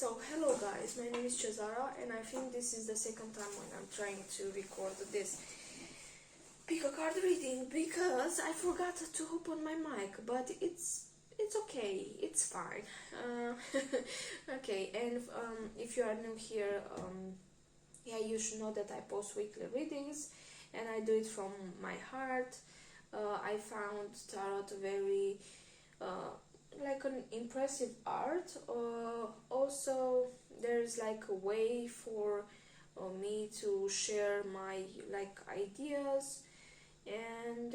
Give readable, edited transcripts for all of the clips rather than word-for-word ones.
So hello guys, my name is Cesara and I think this is the second time when I'm trying to record this pick a card reading because I forgot to open my mic, but it's okay, it's fine. Okay, and if you are new here, yeah, you should know that I post weekly readings and I do it from my heart. I found tarot very like an impressive art. Also there's like a way for me to share my like ideas, and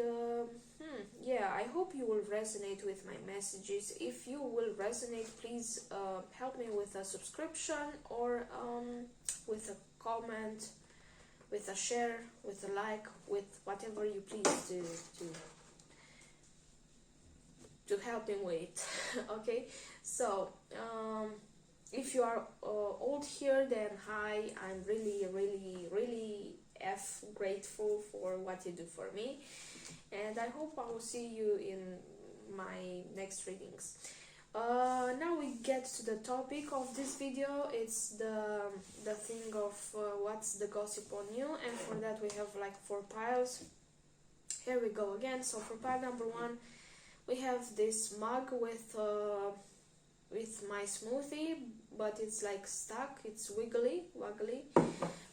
yeah, I hope you will resonate with my messages. If you will resonate, please help me with a subscription or with a comment, with a share, with a like, with whatever you please to help me with. Okay, so if you are old here, then hi, I'm really grateful for what you do for me, and I hope I will see you in my next readings. Now we get to the topic of this video. It's the thing of what's the gossip on you, and for that we have like 4 piles. Here we go again. So for pile number 1, we have this mug with my smoothie, but it's like stuck, it's wiggly.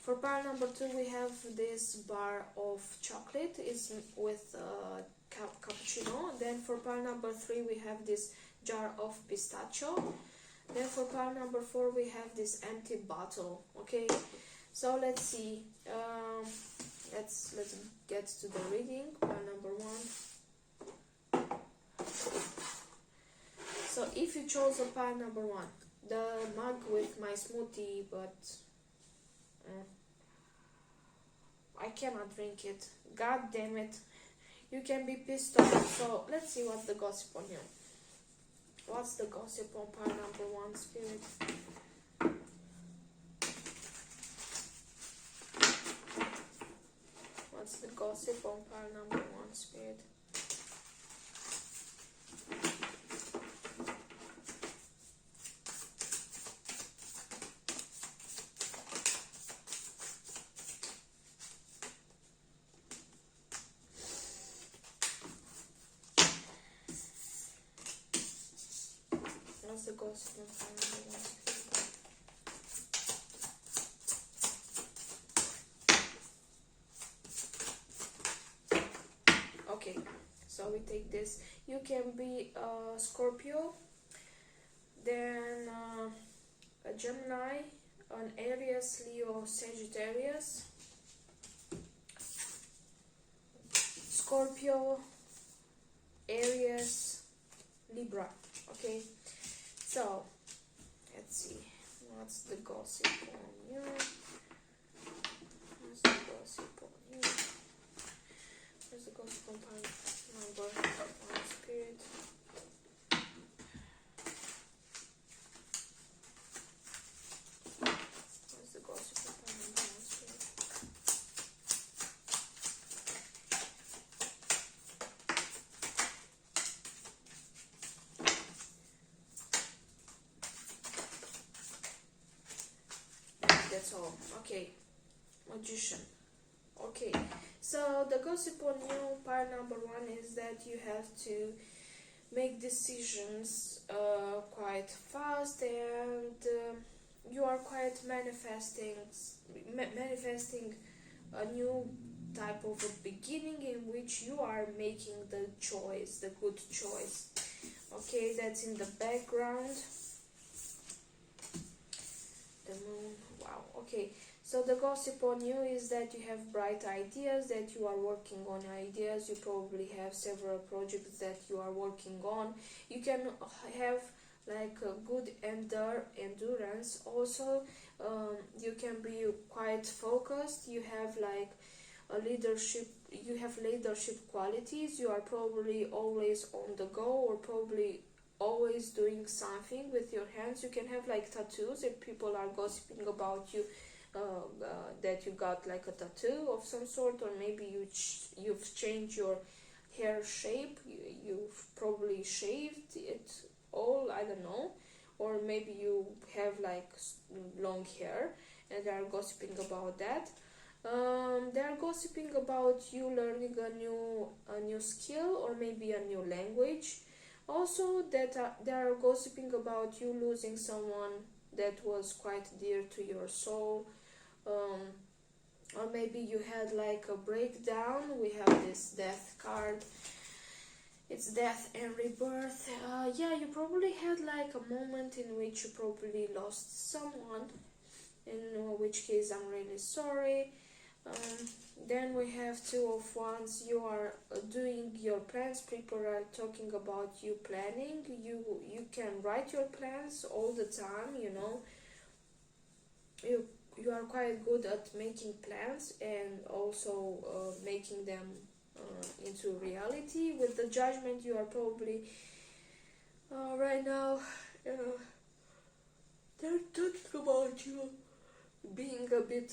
For pile number 2, we have this bar of chocolate, is with cappuccino. Then for pile number 3, we have this jar of pistachio. Then for pile number 4, we have this empty bottle. Okay, so let's see. Let's get to the reading. Pile number 1. So if you chose a pile number 1, the mug with my smoothie, but I cannot drink it. God damn it. You can be pissed off. So let's see what's the gossip on you. What's the gossip on pile number 1, Spirit? What's the gossip on pile number 1, Spirit? What's the gossip on pile number 1, Spirit? Okay, so we take this. You can be a Scorpio, then a Gemini, an Aries, Leo, Sagittarius, Scorpio, Aries, Libra. Okay, so let's see what's the gossip on you. What's the gossip on you? Where's the gossip on pile number 1, Spirit? Where's the gossip on pile number 1, Spirit? That's all. Okay, Magician. Okay, so the gossip on you, pile number 1, is that you have to make decisions quite fast, and you are quite manifesting a new type of a beginning in which you are making the choice, the good choice. Okay, that's in the background. The moon. Wow. Okay, so the gossip on you is that you have bright ideas, that you are working on ideas. You probably have several projects that you are working on. You can have like a good endurance also. You can be quite focused. You have like a leadership qualities. You are probably always on the go, or probably always doing something with your hands. You can have like tattoos if people are gossiping about you, that you got like a tattoo of some sort, or maybe you've changed your hair shape. You've probably shaved it all, I don't know, or maybe you have like long hair, and they are gossiping about that. They are gossiping about you learning a new skill, or maybe a new language. Also, they are gossiping about you losing someone that was quite dear to your soul. Um, or maybe you had like a breakdown. We have this death card. It's death and rebirth. Yeah, you probably had like a moment in which you probably lost someone, in which case I'm really sorry. Then we have Two of Wands. You are doing your plans. People are talking about you planning. You can write your plans all the time, you know. You are quite good at making plans, and also making them into reality. With the Judgment, you are probably right now they're talking about you being a bit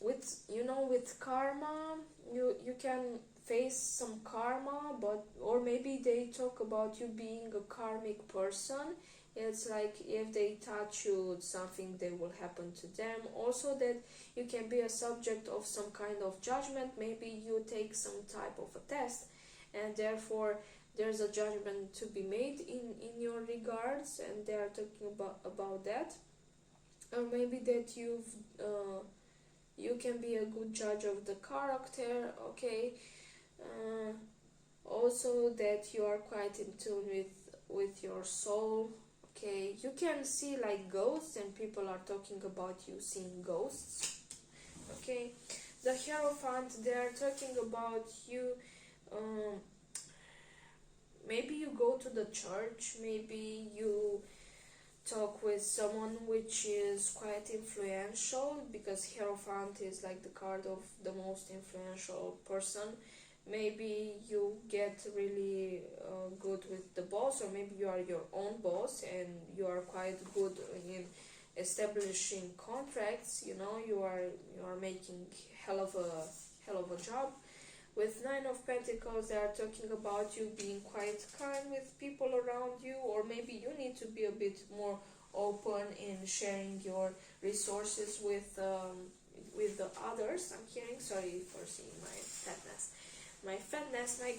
with karma. You can face some karma, but or maybe they talk about you being a karmic person. It's like if they touch you, something they will happen to them. Also, that you can be a subject of some kind of judgment. Maybe you take some type of a test, and therefore there's a judgment to be made in your regards, and they are talking about that. Or maybe that you can be a good judge of the character. Okay. uh, Also, that you are quite in tune with your soul. Okay, you can see like ghosts, and people are talking about you seeing ghosts. Okay, the Hierophant, they are talking about you. Maybe you go to the church, maybe you talk with someone which is quite influential, because Hierophant is like the card of the most influential person. Maybe you get really good with the boss, or maybe you are your own boss and you are quite good in establishing contracts. You know, you are making hell of a job. With Nine of Pentacles, they are talking about you being quite kind with people around you, or maybe you need to be a bit more open in sharing your resources with the others. I'm hearing, sorry for seeing my fatness, my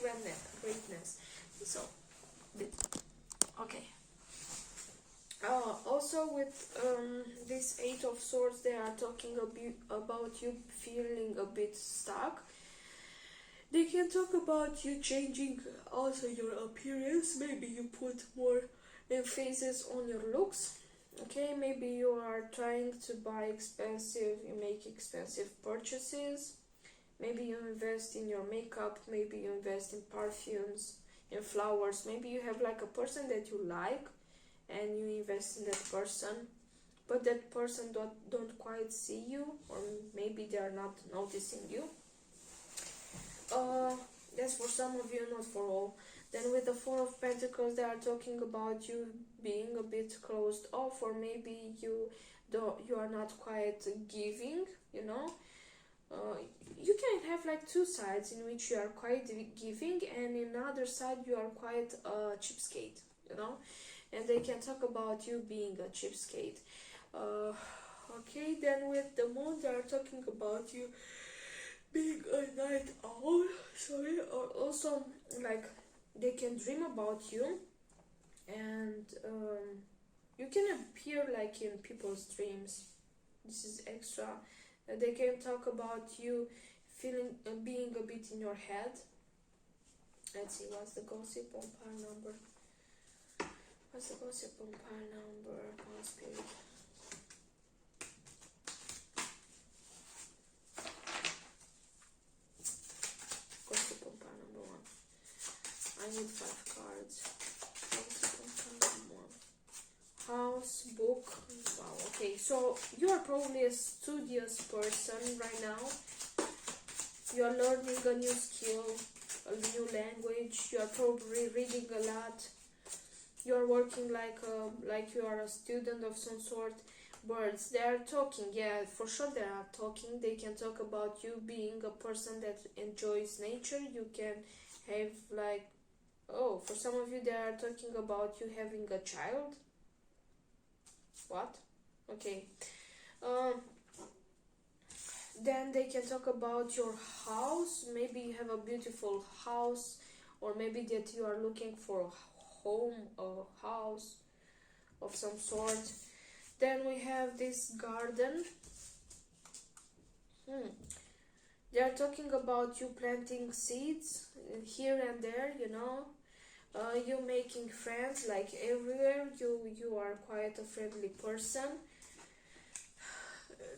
greatness. So, okay. Also, with this Eight of Swords, they are talking about you feeling a bit stuck. They can talk about you changing also your appearance. Maybe you put more emphasis on your looks. Okay, maybe you are trying to buy expensive, you make expensive purchases. Maybe you invest in your makeup, maybe you invest in perfumes, in flowers. Maybe you have like a person that you like and you invest in that person, but that person don't quite see you, or maybe they are not noticing you. That's for some of you, not for all. Then with the Four of Pentacles, they are talking about you being a bit closed off, or maybe you are not quite giving, you know. You can have like two sides in which you are quite giving, and in another side you are quite a cheapskate, you know. And they can talk about you being a cheapskate. Okay, then with the Moon, they are talking about you being a night owl, sorry, or also like they can dream about you, and you can appear like in people's dreams. This is extra. They can talk about you feeling being a bit in your head. Let's see, what's the gossip on pile number? What's the gossip on pile number? One spirit. Gossip on pile number one. I need 5 cards. Gossip on pile number one. House, book. Wow, okay, so you are probably a studious person right now. You are learning a new skill, a new language. You are probably reading a lot. You are working like you are a student of some sort. Birds, they are talking. Yeah, for sure they are talking. They can talk about you being a person that enjoys nature. You can have like Oh, for some of you, they are talking about you having a child. What? Okay. Um, then they can talk about your house. Maybe you have a beautiful house, or maybe that you are looking for a home, a house of some sort. Then we have this garden. They are talking about you planting seeds here and there, you know. You making friends like everywhere. You are quite a friendly person.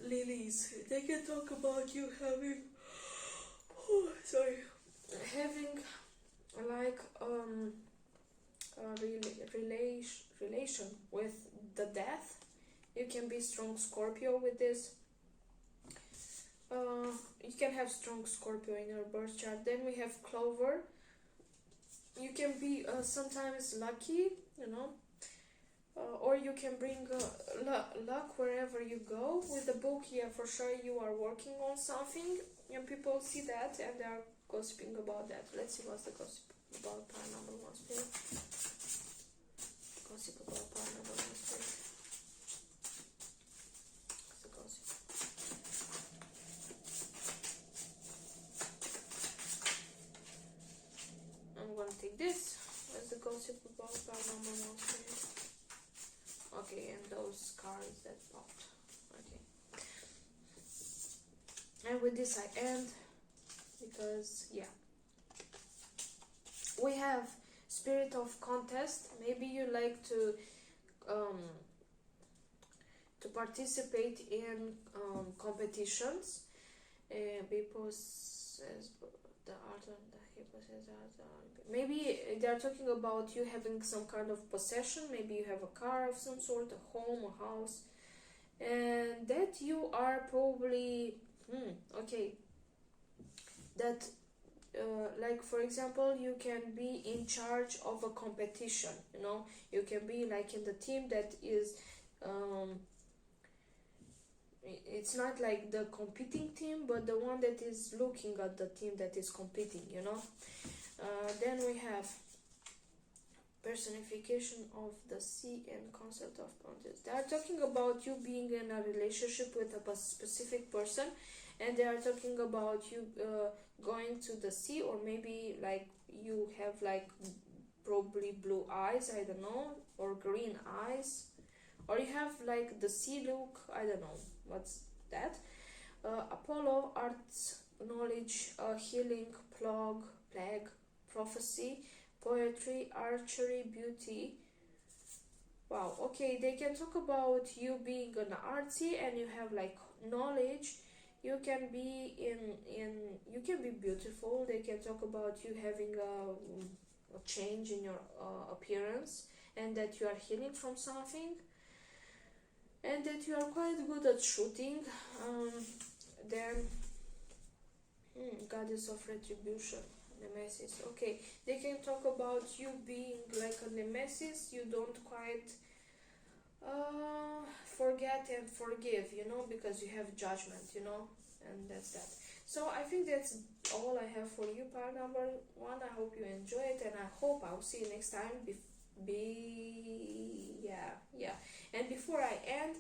Lilies, they can talk about you having, oh, sorry, having like a relation with the death. You can be strong Scorpio with this. You can have strong Scorpio in your birth chart. Then we have Clover. You can be sometimes lucky, you know, or you can bring luck wherever you go. With the book, yeah, for sure you are working on something, and people see that and they are gossiping about that. Let's see what's the gossip about pile number 1 spirit. Gossip about pile number 1 spirit. What's the gossip? I'm gonna take this. What's the gossip about pile number 1 spirit? Okay, and those cards that popped. Okay. And with this I end, because yeah. We have spirit of contest. Maybe you like to participate in competitions. People says the art and the hippo says that maybe they are talking about you having some kind of possession. Maybe you have a car of some sort, a home, a house, and that you are probably okay. That like for example, you can be in charge of a competition. You know, you can be like in the team that is. It's not like the competing team, but the one that is looking at the team that is competing, you know. Then we have personification of the sea and concept of contest. They are talking about you being in a relationship with a specific person, and they are talking about you going to the sea, or maybe like you have like probably blue eyes, I don't know, or green eyes, or you have like the sea look, I don't know what's that. Apollo, arts, knowledge, healing, plague, prophecy, poetry, archery, beauty. Wow, okay, they can talk about you being an artsy and you have like knowledge. You can be you can be beautiful. They can talk about you having a change in your appearance, and that you are healing from something, and that you are quite good at shooting. Then goddess of retribution, nemesis. Okay, they can talk about you being like a nemesis. You don't quite forget and forgive, you know, because you have judgment, you know, and that's that. So I think that's all I have for you, pile number 1. I hope you enjoy it, and I hope I'll see you next time. Yeah. And before I end,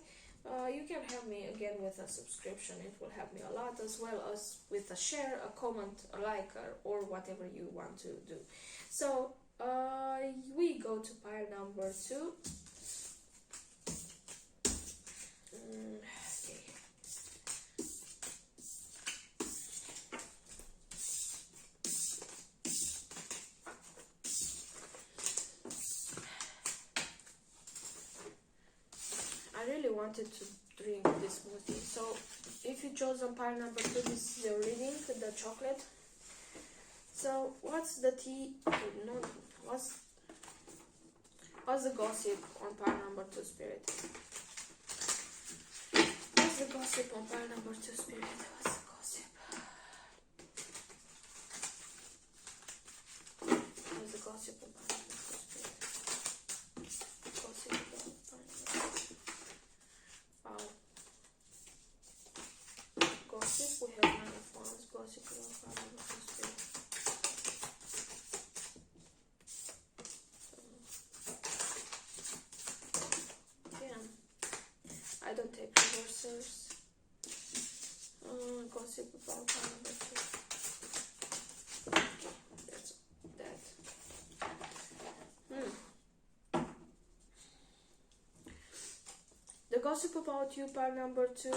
you can help me again with a subscription. It will help me a lot, as well as with a share, a comment, a like, or whatever you want to do. So we go to pile number 2. Okay. I really wanted to drink this smoothie. So if you chose on pile number 2, this is your reading, the chocolate. So what's the tea? No, what's the gossip on pile number 2, spirit? What's the gossip on pile number 2, spirit? What's the gossip? What's the gossip on pile number 2, spirit? Gossip about pile number 2. Wow. Gossip, we have 9 of Wands. Gossip about pile number 2, spirit. Cancers. Gossip about pile number 2. Okay, that's that. The gossip about you, pile number 2.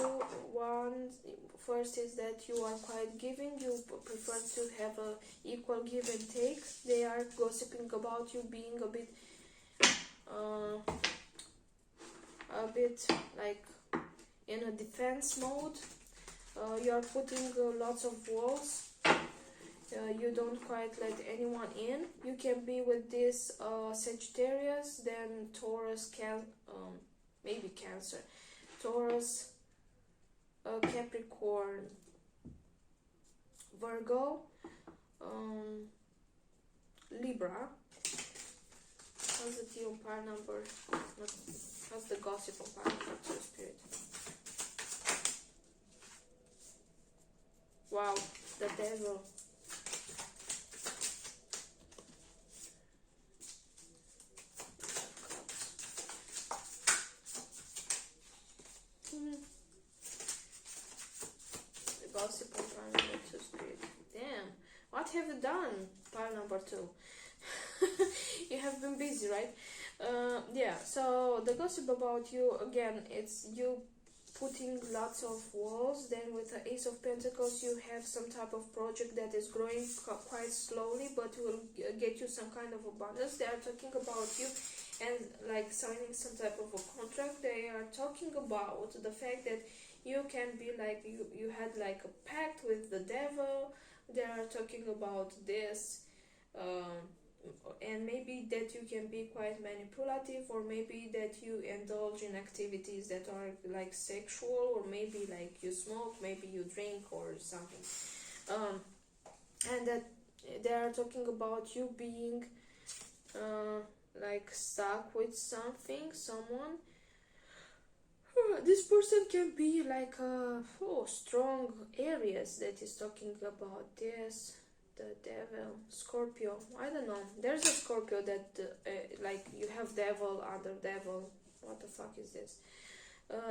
First is that you are quite giving. You prefer to have a equal give and take. They are gossiping about you being a bit like in a defense mode. You are putting lots of walls. You don't quite let anyone in. You can be with this Sagittarius, then Taurus, maybe Cancer, Taurus, Capricorn, Virgo, Libra. How's the tea on pile number? How's the gossip on pile number 2, Spirit? Wow, the Devil. The gossip on pile number 2, Spirit. Damn, what have you done, pile number 2? You have been busy, right? Yeah, so the gossip about you, again, it's you putting lots of walls. Then with the Ace of Pentacles, you have some type of project that is growing quite slowly, but will get you some kind of abundance. They are talking about you and like signing some type of a contract. They are talking about the fact that you can be like, you had like a pact with the devil. They are talking about this, and maybe that you can be quite manipulative, or maybe that you indulge in activities that are like sexual, or maybe like you smoke, maybe you drink or something, and that they are talking about you being like stuck with someone. This person can be like strong Aries that is talking about this. The Devil, Scorpio, I don't know. There's a Scorpio that like you have devil under devil. What the fuck is this?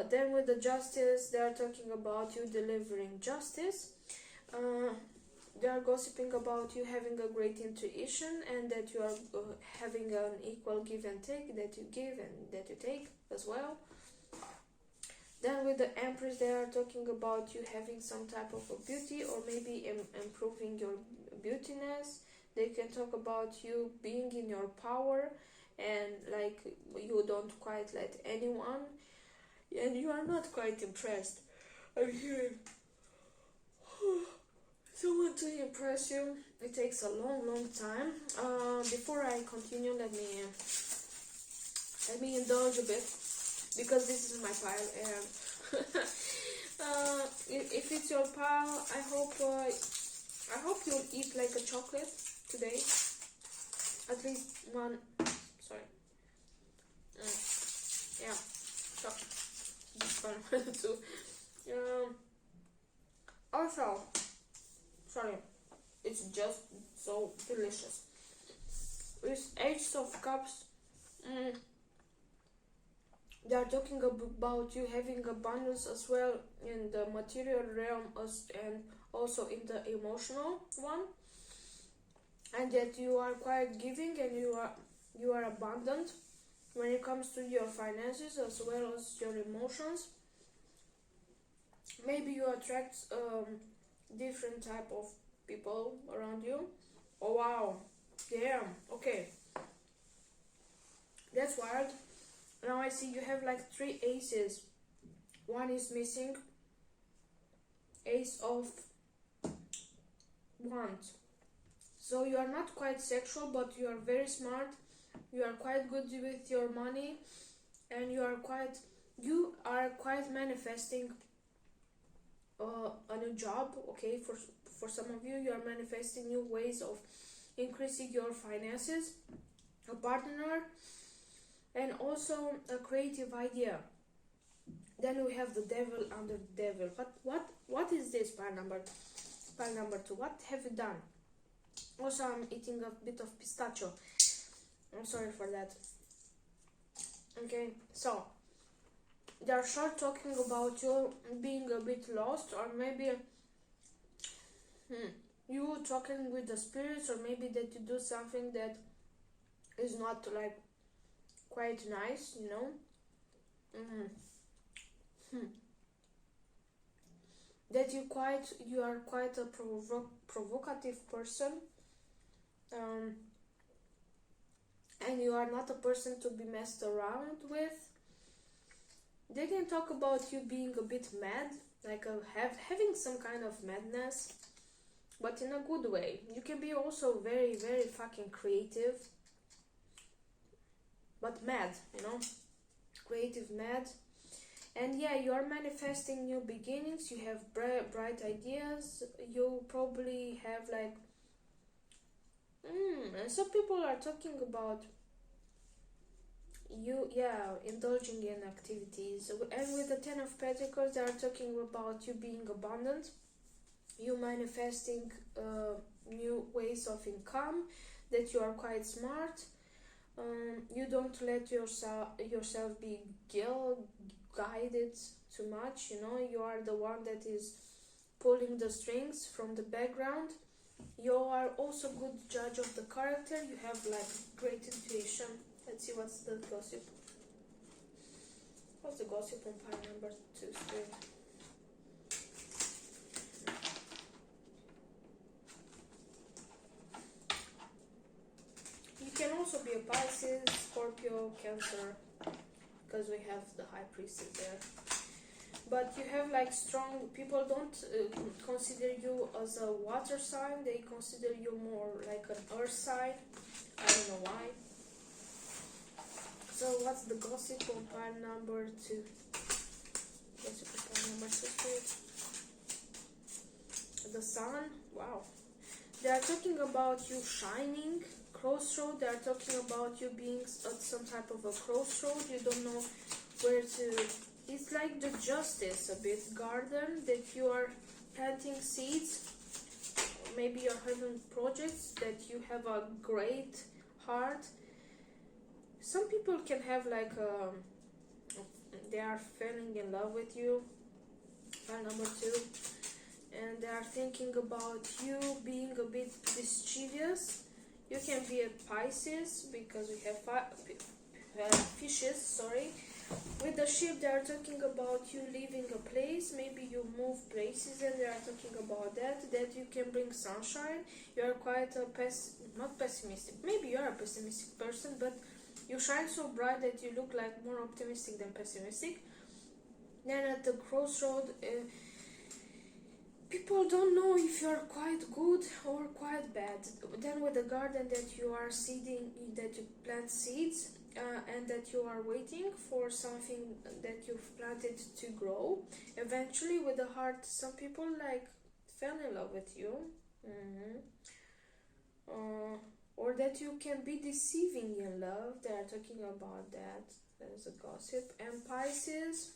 Then with the Justice, they are talking about you delivering justice. They are gossiping about you having a great intuition, and that you are having an equal give and take, that you give and that you take as well. Then with the Empress, they are talking about you having some type of a beauty, or maybe improving your beautiness. They can talk about you being in your power, and like you don't quite let anyone, and you are not quite impressed. I'm hearing someone to impress you. It takes a long time. Before I continue, let me indulge a bit, because this is my pile, and if it's your pile, I hope you'll eat like a chocolate today, at least one. Sorry. Yeah, chocolate. Too. Also, sorry, it's just so delicious. With Ace of Cups. They are talking about you having abundance as well in the material realm and also in the emotional one, and that you are quite giving, and you are abundant when it comes to your finances as well as your emotions. Maybe you attract different type of people around you. Oh wow, damn, okay, that's wild. Now I see you have like 3 aces. One is missing. Ace of Wands. So you are not quite sexual, but you are very smart. You are quite good with your money, and you are quite manifesting a new job. Okay, for some of you, you are manifesting new ways of increasing your finances, a partner, and also a creative idea. Then we have the Devil under the Devil. What is this, pile number 2? What have you done? Also, I'm eating a bit of pistachio. I'm sorry for that. Okay, so they are short talking about you being a bit lost, or maybe you talking with the spirits, or maybe that you do something that is not like quite nice, you know. That you are quite a provocative person, and you are not a person to be messed around with. They can talk about you being a bit mad, like having some kind of madness, but in a good way. You can be also very, very fucking creative, but mad, you know, creative mad. And yeah, you are manifesting new beginnings. You have bright ideas. You probably have like and some people are talking about you, yeah, indulging in activities. And with the 10 of Pentacles, they are talking about you being abundant, you manifesting new ways of income, that you are quite smart. You don't let yourself be guided too much, you know. You are the one that is pulling the strings from the background. You are also good judge of the character. You have like great intuition. Let's see what's the gossip. What's the gossip on pile number 2, Spirit? You can also be a Pisces, Scorpio, Cancer, because we have the High Priestess there. But you have like strong people don't consider you as a water sign. They consider you more like an earth sign. I don't know why. So what's the gossip on pile number 2? Gossip on pile number 2, Spirit. The Sun. Wow. They are talking about you shining. Crossroad. They are talking about you being at some type of a crossroad. You don't know where to. It's like the Justice, a bit garden, that you are planting seeds. Maybe you're having projects, that you have a great heart. Some people can have like they are falling in love with you, pile number 2, and they are thinking about you being a bit mischievous. You can be a Pisces, because we have fishes, sorry. With the ship, they are talking about you leaving a place. Maybe you move places, and they are talking about that you can bring sunshine. You are quite a not pessimistic. Maybe you are a pessimistic person, but you shine so bright that you look like more optimistic than pessimistic. Then at the crossroad, people don't know if you are quite good or quite bad. Then with the garden, that you are seeding, that you plant seeds, and that you are waiting for something that you've planted to grow. Eventually, with the heart, some people like fell in love with you. Or that you can be deceiving in love. They are talking about that. There's a gossip. And Pisces,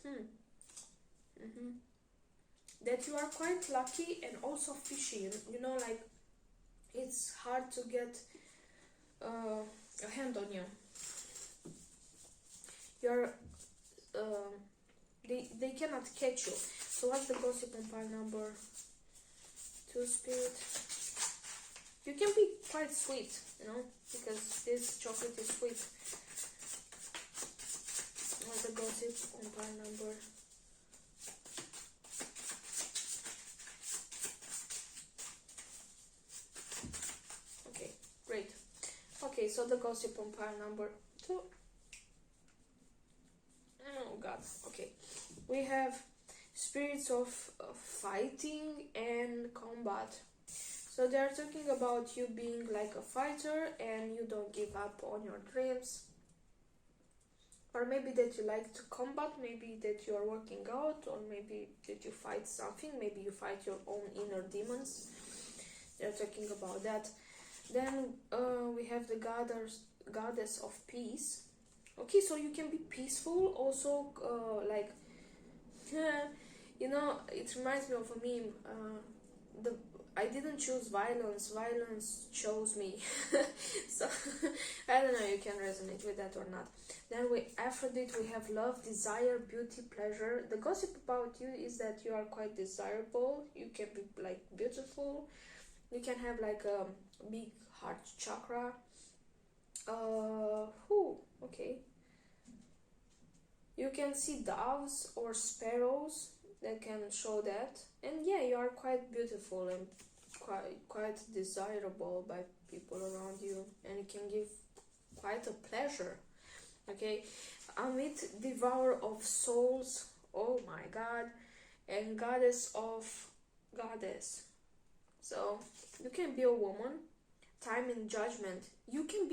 that you are quite lucky and also fishy. You know, like it's hard to get a hand on you. You're they cannot catch you. So what's the gossip on pile number 2, Spirit? You can be quite sweet, you know, because this chocolate is sweet. What's the gossip on pile number? Okay, great. Okay, so the gossip on pile number 2. Oh God. Okay, we have spirits of fighting and combat. So they are talking about you being like a fighter, and you don't give up on your dreams. Or maybe that you like to combat, maybe that you are working out, or maybe that you fight something, maybe you fight your own inner demons. They are talking about that. Then we have the goddess of peace. Okay, so you can be peaceful, also like, you know, it reminds me of a meme. I didn't choose violence chose me. So I don't know, you can resonate with that or not. Then after that we have love, desire, beauty, pleasure. The gossip about you is that you are quite desirable. You can be like beautiful. You can have like a big heart chakra. Okay. You can see doves or sparrows that can show that. And yeah, you are quite beautiful and quite desirable by people around you, and it can give quite a pleasure. Okay, Amit, devourer of souls, oh my god, and goddess of goddess. So you can be a woman, time and judgment. You can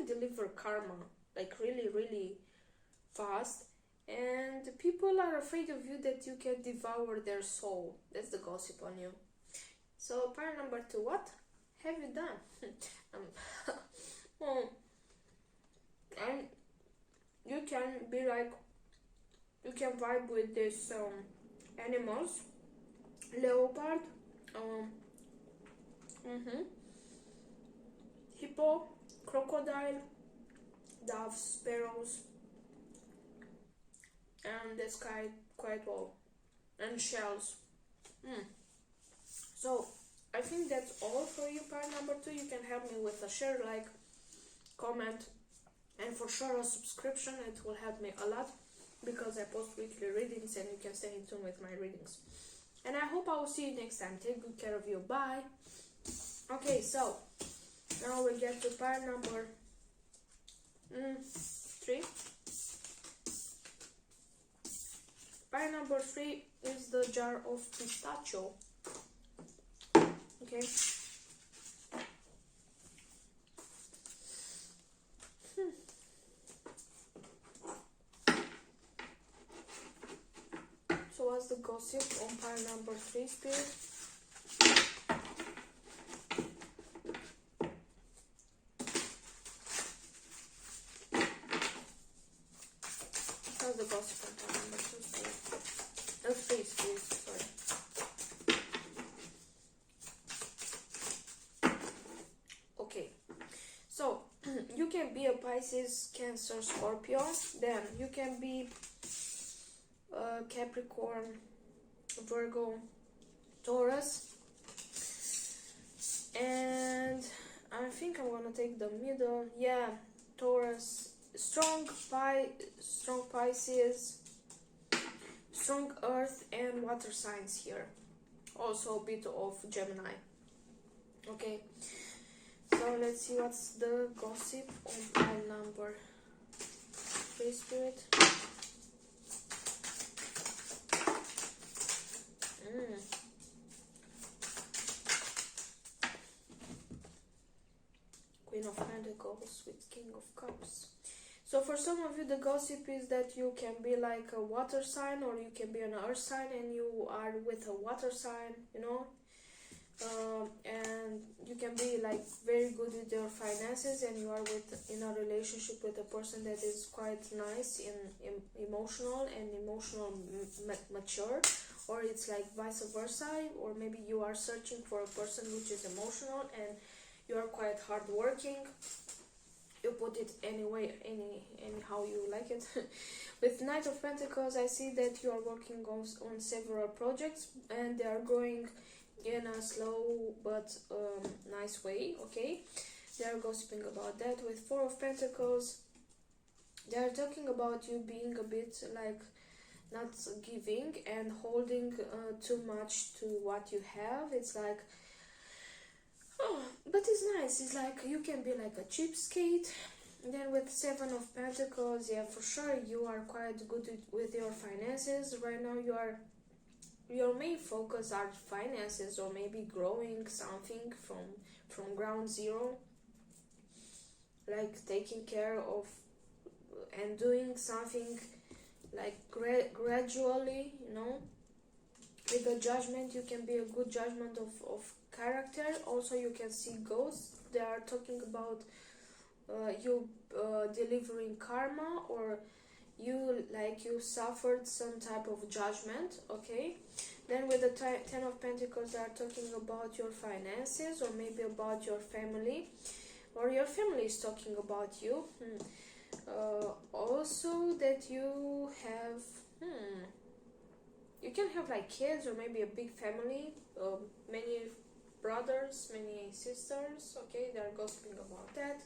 deliver karma like really fast, and people are afraid of you that you can devour their soul. That's the gossip on you. So part number 2, what have you done? And you can be like, you can vibe with these animals, leopard, hippo, crocodile, doves, sparrows, and that's quite well, and shells. So I think that's all for you, part number 2. You can help me with a share, like, comment, and for sure a subscription. It will help me a lot because I post weekly readings and you can stay in tune with my readings. And I hope I will see you next time. Take good care of you. Bye. Okay, so now we get to part number 3. Part number 3 is the jar of pistachio. Okay. So what's the gossip on pile number 3, Spirit? What's the gossip on pile number 2, Spirit? Please, sorry. Okay, so you can be a Pisces, Cancer, Scorpio. Then you can be Capricorn, Virgo, Taurus, and I think I'm gonna take the middle. Yeah, Taurus, strong Pisces, strong Earth, and water signs here. Also a bit of Gemini. Okay, so let's see what's the gossip on pile number 3, Spirit. Queen of Pentacles with King of Cups. So for some of you, the gossip is that you can be like a water sign, or you can be an earth sign and you are with a water sign, you know. And you can be like very good with your finances, and you are in a relationship with a person that is quite nice and emotional mature, or it's like vice versa, or maybe you are searching for a person which is emotional and you are quite hardworking. You put it anyhow you like it. With Knight of Pentacles, I see that you are working on several projects and they are going in a slow but nice way. Okay, they are gossiping about that. With Four of Pentacles, they are talking about you being a bit like not giving and holding too much to what you have. It's like, oh, but it's nice. It's like you can be like a cheapskate. Then with Seven of Pentacles, yeah, for sure you are quite good with your finances right now. Your main focus are finances, or maybe growing something from ground zero, like taking care of and doing something like gradually, you know. With the Judgment, you can be a good judgment of character. Also, you can see ghosts. They are talking about you delivering karma, or you suffered some type of judgment. Okay, then with the Ten of Pentacles, they are talking about your finances, or maybe about your family, or your family is talking about you. Also that you have, you can have like kids or maybe a big family, many brothers, many sisters, okay, they're gossiping about that.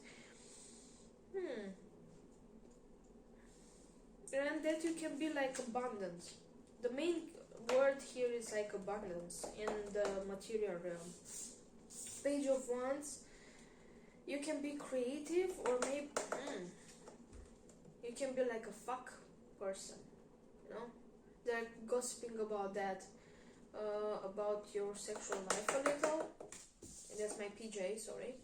And that you can be like abundant. The main word here is like abundance in the material realm. Page of Wands, you can be creative, or maybe you can be like a fuck person, you know? They're gossiping about that, about your sexual life a little. That's my PJ, sorry.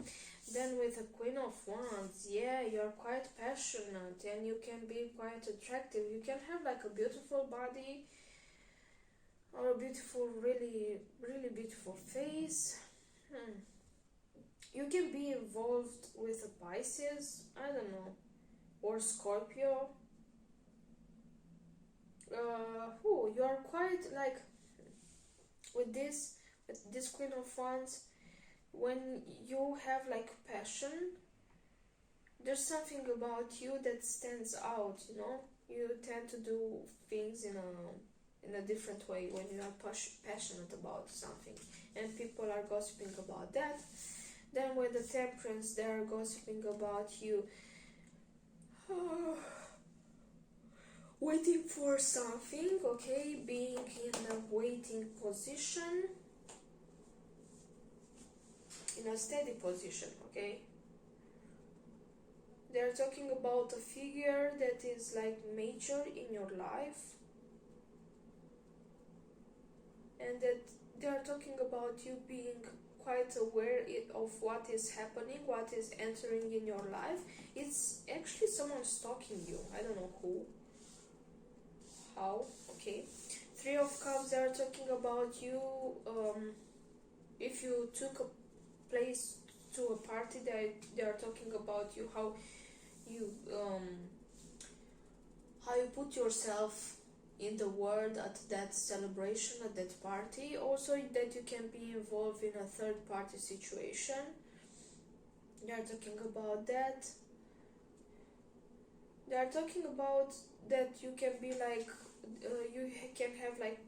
Then with the Queen of Wands, yeah, you're quite passionate and you can be quite attractive. You can have like a beautiful body or a beautiful, really, really beautiful face. You can be involved with a Pisces, I don't know, or Scorpio. You are quite like with this Queen of Wands. When you have like passion, there's something about you that stands out, you know. You tend to do things in a different way when you are passionate about something, and people are gossiping about that. Then with the Temperance, they are gossiping about you waiting for something, okay, being in a waiting position, in a steady position, okay. They're talking about a figure that is like major in your life, and that they are talking about you being quite aware of what is happening, what is entering in your life. It's actually someone stalking you. I don't know who, how, okay. Three of Cups, they are talking about you, if you took a place to a party, they are talking about you, how you put yourself in the world at that celebration, at that party. Also that you can be involved in a third party situation. They are talking about that. They are talking about that you can be like, you can have like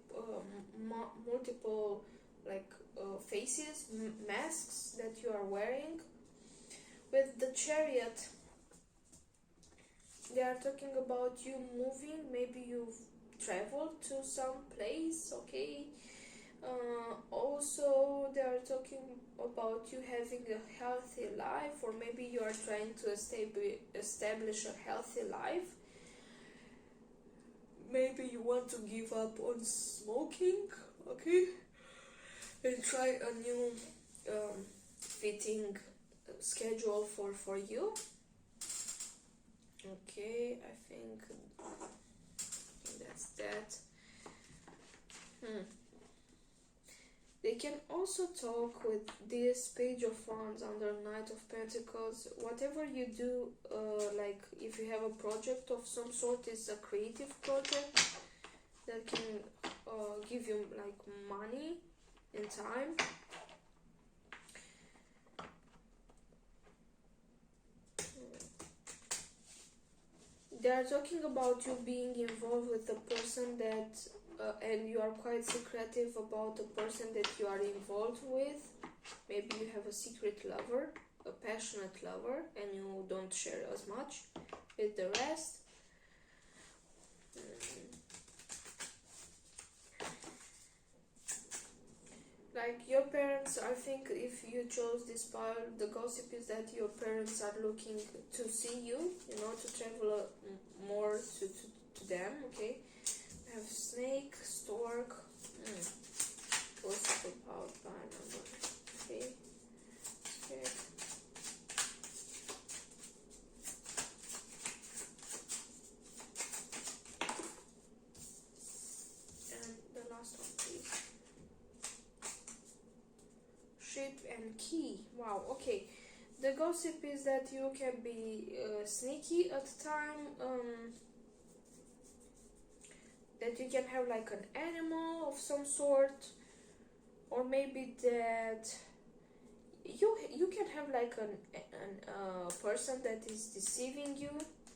multiple like faces, masks that you are wearing. With the Chariot, they are talking about you moving, maybe you've traveled to some place, okay. Also they are talking about you having a healthy life, or maybe you are trying to establish a healthy life. Maybe you want to give up on smoking, okay, and try a new fitting schedule for you. Okay, I think that's that. They can also talk with this Page of Wands under Knight of Pentacles. Whatever you do, like if you have a project of some sort, it's a creative project that can give you like money and time. They are talking about you being involved with a person that and you are quite secretive about the person that you are involved with. Maybe you have a secret lover, a passionate lover, and you don't share as much with the rest. Like your parents, I think if you chose this pile, the gossip is that your parents are looking to see you, you know, to travel more to them, okay. I have Snake, Stork, gossip about pile number, okay. And the last one, please. Ship and Key. Wow, okay. The gossip is that you can be sneaky at the time, that you can have like an animal of some sort, or maybe that you can have like an person that is deceiving you,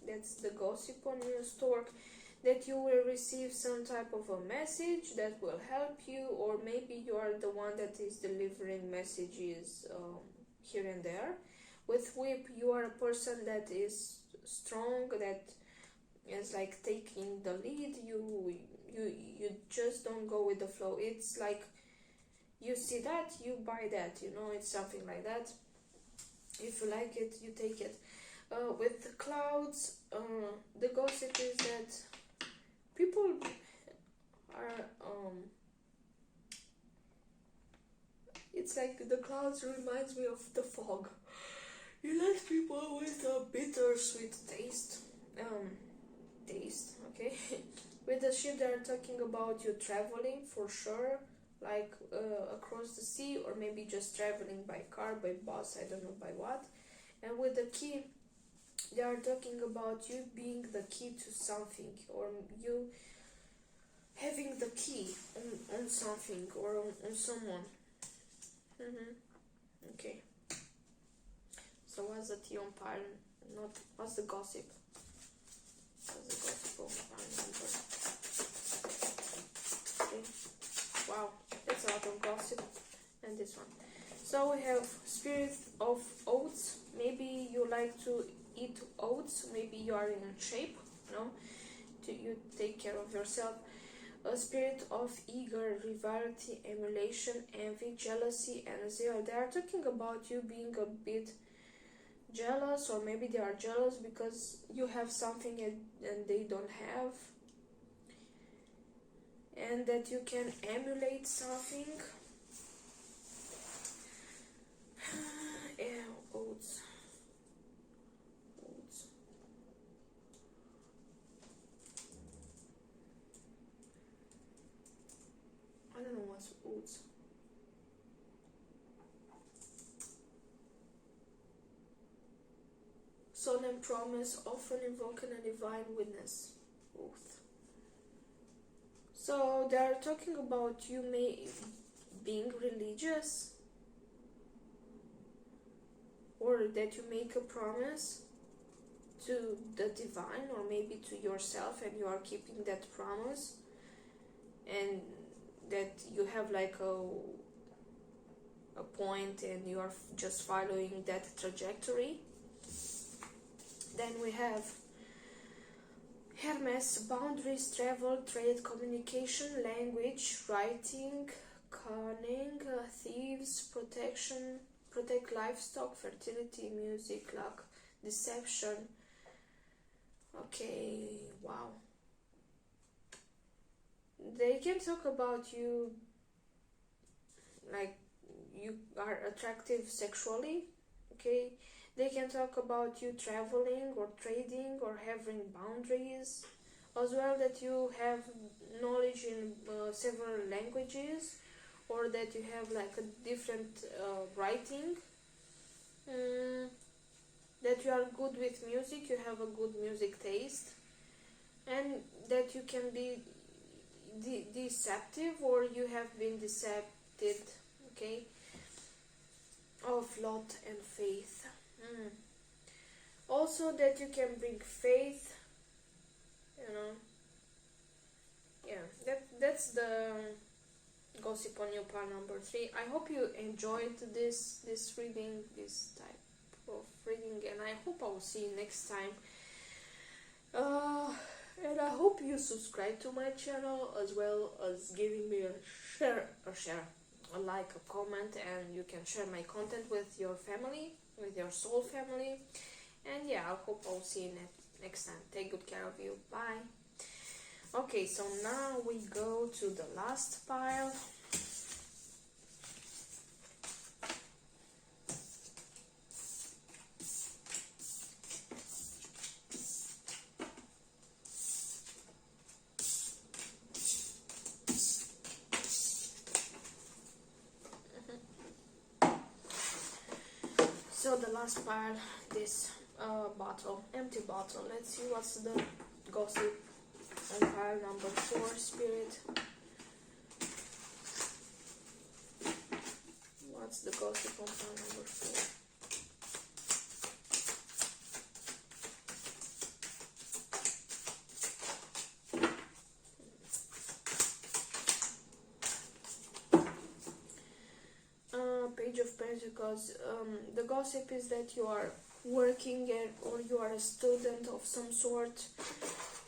That's the gossip on your stork. That you will receive some type of a message that will help you, or maybe you are the one that is delivering messages here and there. With whip, you are a person that is strong, that is like taking the lead. You just don't go with the flow. It's like you see that, you buy that, you know, it's something like that. If you like it, you take it. With the clouds, the gossip is that people are it's like the clouds reminds me of the fog. You let people with a bittersweet taste. Okay. With the ship, they are talking about you traveling for sure, like across the sea, or maybe just traveling by car, by bus, I don't know by what. And with the key, they are talking about you being the key to something, or you having the key on something, or on someone. Okay. So what's the tea on pile? Not what's the gossip? What's the gossip on pile number? Okay. Wow, that's a lot of gossip. And this one. So we have spirit of oats. Maybe you like to eat oats. Maybe you are in shape. No, you take care of yourself. A spirit of eager, rivalry, emulation, envy, jealousy, and zeal. They are talking about you being a bit jealous, or maybe they are jealous because you have something and they don't have, and that you can emulate something. Yeah, oats. I don't know what's oats. Solemn promise, often invoking a divine witness. Oath. So they are talking about you being religious, or that you make a promise to the divine, or maybe to yourself, and you are keeping that promise, and that you have like a point and you are just following that trajectory. Then we have Hermes, boundaries, travel, trade, communication, language, writing, cunning, thieves, protection, protect livestock, fertility, music, luck, deception. Okay, wow. They can talk about you like you are attractive sexually, okay? They can talk about you traveling or trading or having boundaries, as well that you have knowledge in several languages, or that you have like a different writing, that you are good with music, you have a good music taste, and that you can be deceptive, or you have been decepted, okay, of lot and faith. Also that you can bring faith, you know. Yeah, that's the gossip on your pile number 3. I hope you enjoyed this reading, this type of reading, and I hope I will see you next time. And I hope you subscribe to my channel, as well as giving me a like, a comment, and you can share my content with your family, with your soul family. And yeah, I hope I'll see you next time. Take good care of you. Bye. Okay, so now we go to the last pile. So the last pile, this bottle, empty bottle. Let's see what's the gossip on pile number 4, spirit. What's the gossip on pile number 4? Pentacles, the gossip is that you are working or you are a student of some sort,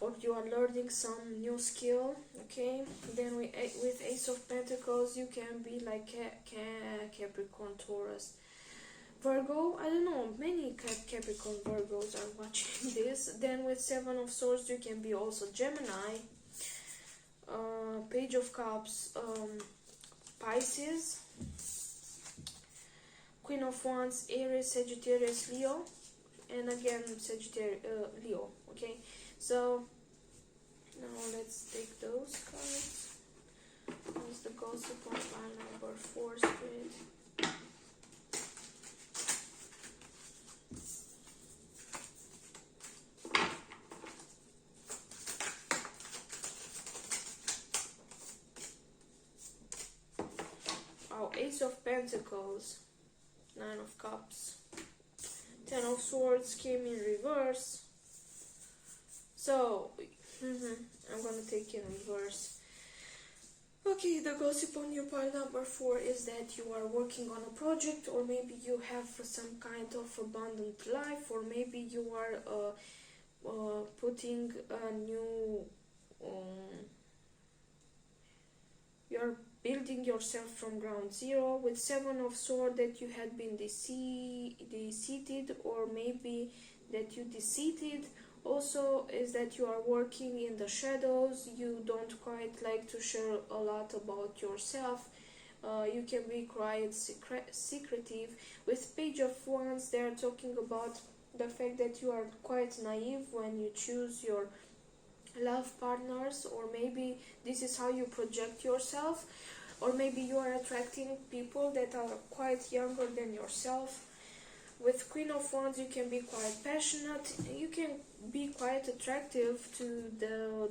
or you are learning some new skill. Okay, then with Ace of Pentacles, you can be like Capricorn, Taurus, Virgo. I don't know, many Capricorn, Virgos are watching this. Then with Seven of Swords, you can be also Gemini, Page of Cups, Pisces, Queen of Wands, Aries, Sagittarius, Leo, and again Sagittarius, Leo. Okay, so now let's take those cards. What's the gossip on pile number 4, Spirit? Oh, Ace of Pentacles, 9 of Cups, 10 of Swords came in reverse. So, I'm gonna take in reverse. Okay, the gossip on your pile number 4 is that you are working on a project, or maybe you have some kind of abundant life, or maybe you are putting a new, you're building yourself from ground zero. With Seven of Swords, that you had been deceived, or maybe that you deceived. Also is that you are working in the shadows. You don't quite like to share a lot about yourself. You can be quite secretive. With Page of Wands, they are talking about the fact that you are quite naive when you choose your love partners, or maybe this is how you project yourself, or maybe you are attracting people that are quite younger than yourself. With Queen of Wands, you can be quite passionate. You can be quite attractive to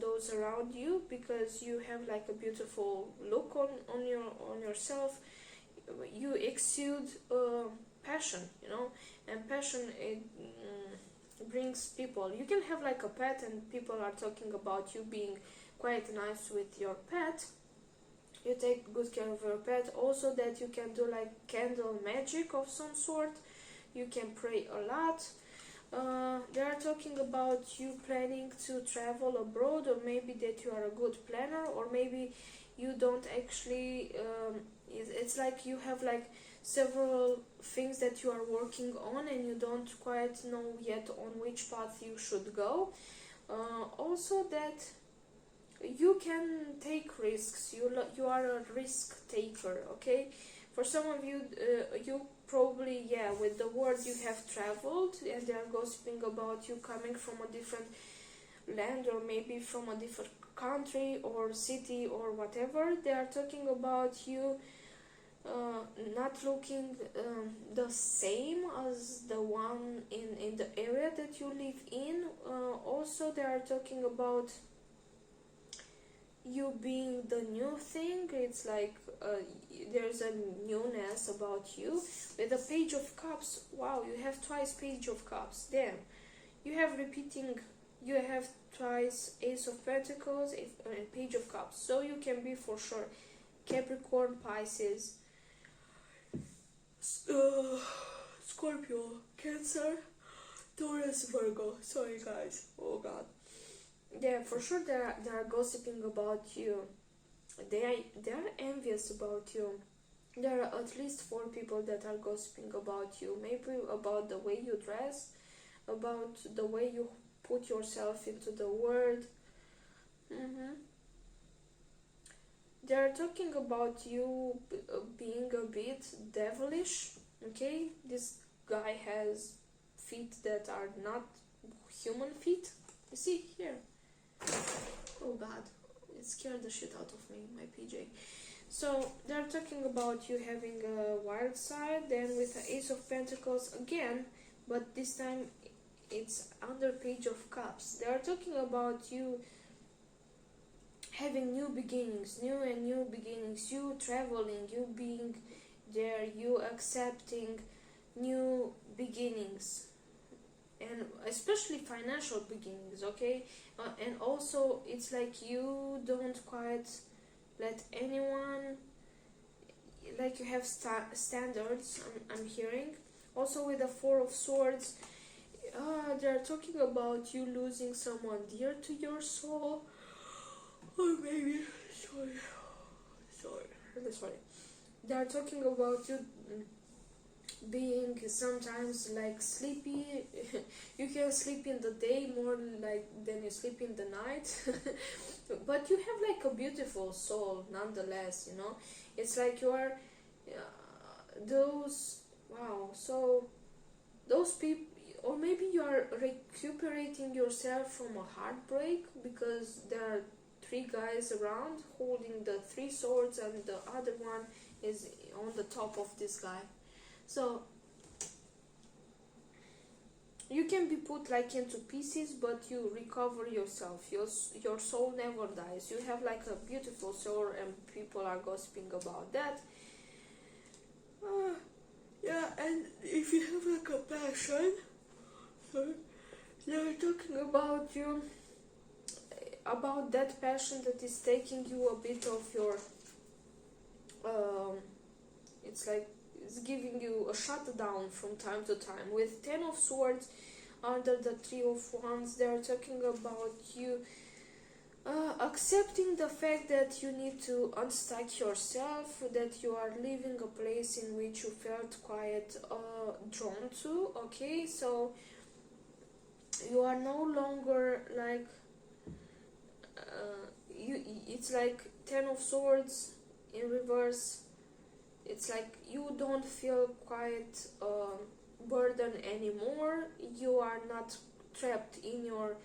those around you, because you have like a beautiful look on yourself. You exude passion, you know, and passion, it brings people. You can have like a pet, and people are talking about you being quite nice with your pet. You take good care of your pet. Also that you can do like candle magic of some sort. You can pray a lot. They are talking about you planning to travel abroad, or maybe that you are a good planner, or maybe you don't actually, it's like you have like several things that you are working on, and you don't quite know yet on which path you should go. Also that you can take risks. You are a risk taker. Okay, for some of you, you probably, yeah, with the words you have traveled, and they are gossiping about you coming from a different land, or maybe from a different country or city or whatever. They are talking about you not looking the same as the one in the area that you live in. Also they are talking about you being the new thing. It's like there's a newness about you. With the Page of Cups, wow, you have twice Page of Cups. Damn, you have twice Ace of Pentacles and Page of Cups. So you can be for sure Capricorn, Pisces, Scorpio, Cancer, Taurus, Virgo. Sorry guys, oh god. Yeah, for sure they are gossiping about you. They are envious about you. There are at least 4 people that are gossiping about you. Maybe about the way you dress, about the way you put yourself into the world. They are talking about you being a bit devilish. Okay, this guy has feet that are not human feet. You see here. Oh god, it scared the shit out of me, my PJ. So they're talking about you having a wild side. Then with the Ace of Pentacles again, but this time it's under Page of Cups. They are talking about you having new beginnings, new beginnings, you traveling, you being there, you accepting new beginnings, and especially financial beginnings. Okay, and also it's like you don't quite let anyone like you have standards. I'm hearing. Also with the Four of Swords, they're talking about you losing someone dear to your soul, or maybe really sorry. They're talking about you being sometimes like sleepy. You can sleep in the day more like than you sleep in the night. But you have like a beautiful soul nonetheless, you know. It's like you are those, wow, so those people, or maybe you are recuperating yourself from a heartbreak, because there are three guys around holding the three swords, and the other one is on the top of this guy. So you can be put like into pieces, but you recover yourself. Your soul never dies. You have like a beautiful soul, and people are gossiping about that. Yeah, and if you have like a passion, they're talking about you, about that passion that is taking you a bit of your, it's like it's giving you a shutdown from time to time. With Ten of Swords under the Three of Wands, they are talking about you accepting the fact that you need to unstuck yourself, that you are leaving a place in which you felt quite drawn to. Okay, so you are no longer like it's like Ten of Swords in reverse. It's like you don't feel quite burdened anymore. You are not trapped in your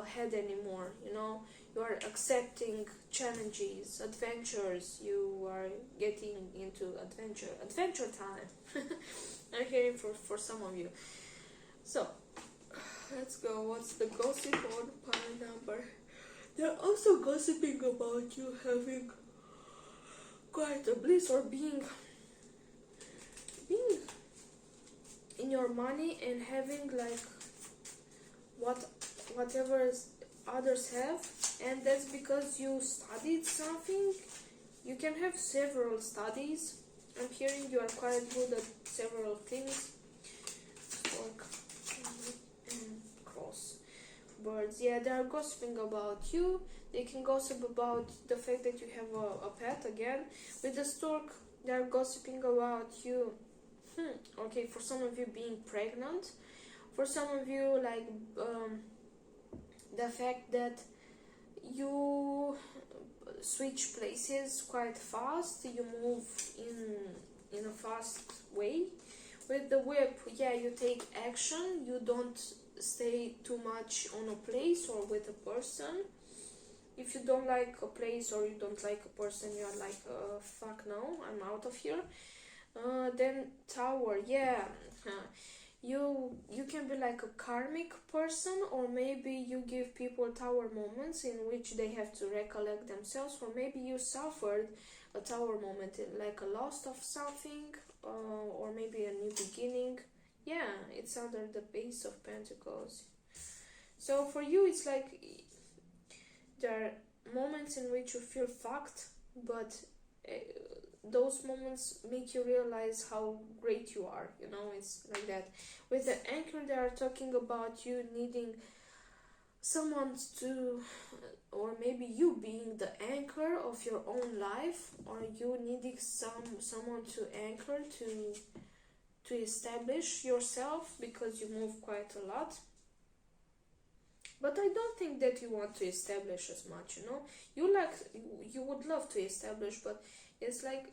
head anymore, you know. You are accepting challenges, adventures. You are getting into adventure time. I'm hearing for some of you. So let's go. What's the gossip on pile number? They're also gossiping about you having quite a bliss, or being in your money and having like whatever others have, and that's because you studied something. You can have several studies. I'm hearing you are quite good at several things. Stork and cross birds. Yeah, they are gossiping about you. They can gossip about the fact that you have a pet again. With the stork, they are gossiping about you. Okay, for some of you being pregnant. For some of you, like the fact that you switch places quite fast. You move in a fast way. With the whip, yeah, you take action. You don't stay too much on a place or with a person. If you don't like a place or you don't like a person, you are like, fuck no, I'm out of here. Then tower, yeah. You can be like a karmic person, or maybe you give people tower moments in which they have to recollect themselves, or maybe you suffered a tower moment, like a loss of something, or maybe a new beginning. Yeah, it's under the Ace of Pentacles. So for you, it's like there are moments in which you feel fucked, but those moments make you realize how great you are, you know. It's like that. With the anchor, they are talking about you needing someone to, or maybe you being the anchor of your own life, or you needing someone to anchor to establish yourself, because you move quite a lot. But I don't think that you want to establish as much, you know. You would love to establish, but it's like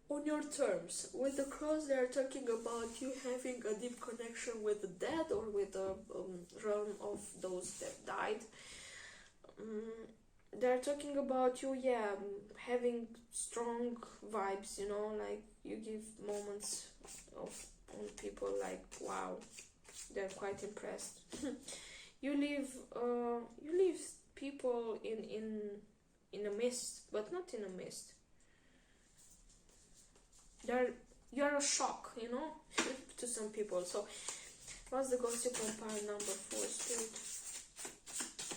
on your terms. With the cross, they are talking about you having a deep connection with the dead, or with the realm of those that died. They're talking about you, yeah, having strong vibes, you know, like you give moments on people like, wow, they're quite impressed. You leave people in a mist, but not in a mist. You're a shock, you know, to some people. So what's the gossip on pile number 4, Spirit?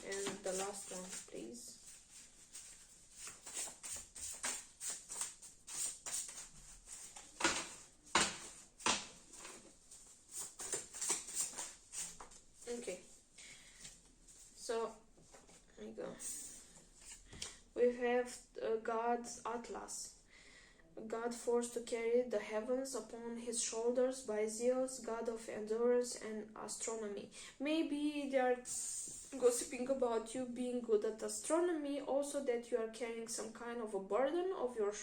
And the last one, please. go. We have God's Atlas. God forced to carry the heavens upon his shoulders by Zeus, god of endurance and astronomy. Maybe they are gossiping about you being good at astronomy, also that you are carrying some kind of a burden on your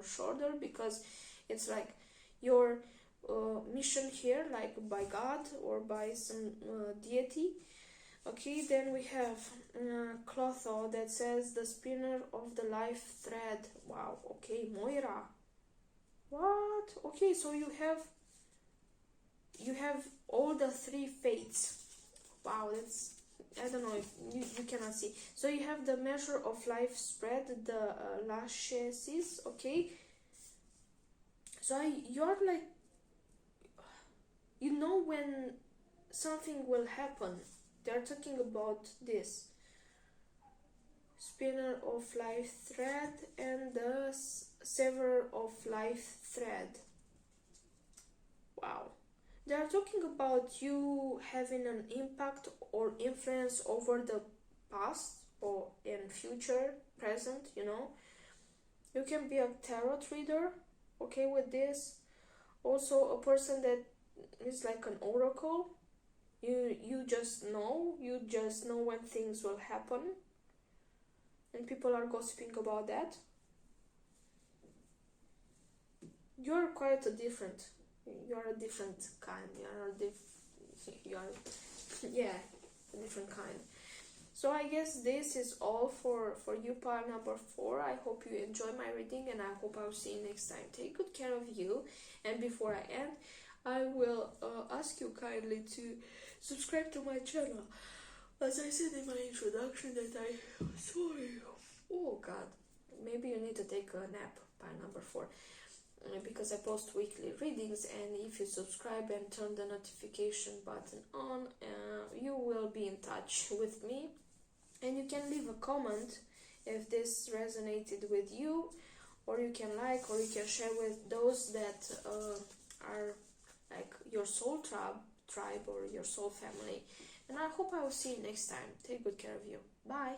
shoulder, because it's like your mission here, like by God or by some deity. Okay, then we have Clotho that says the spinner of the life thread. Wow, okay, Moira. What? Okay, so you have all the three fates. Wow, that's, I don't know if you cannot see. So you have the measure of life spread, the lashes, okay. So you're like, you know when something will happen. They're talking about this spinner of life thread and the sever of life thread. Wow. They are talking about you having an impact or influence over the past or in future, present, you know. You can be a tarot reader, okay, with this. Also a person that is like an oracle. You just know when things will happen, and people are gossiping about that. You're quite a different kind. You're yeah, a different kind. So I guess this is all for you, pile number 4. I hope you enjoy my reading, and I hope I'll see you next time. Take good care of you, and before I end, I will ask you kindly to subscribe to my channel. As I said in my introduction that sorry, oh god, maybe you need to take a nap by number 4, because I post weekly readings, and if you subscribe and turn the notification button on, you will be in touch with me, and you can leave a comment if this resonated with you, or you can like, or you can share with those that are like your soul tribe or your soul family. And I hope I will see you next time. Take good care of you. Bye.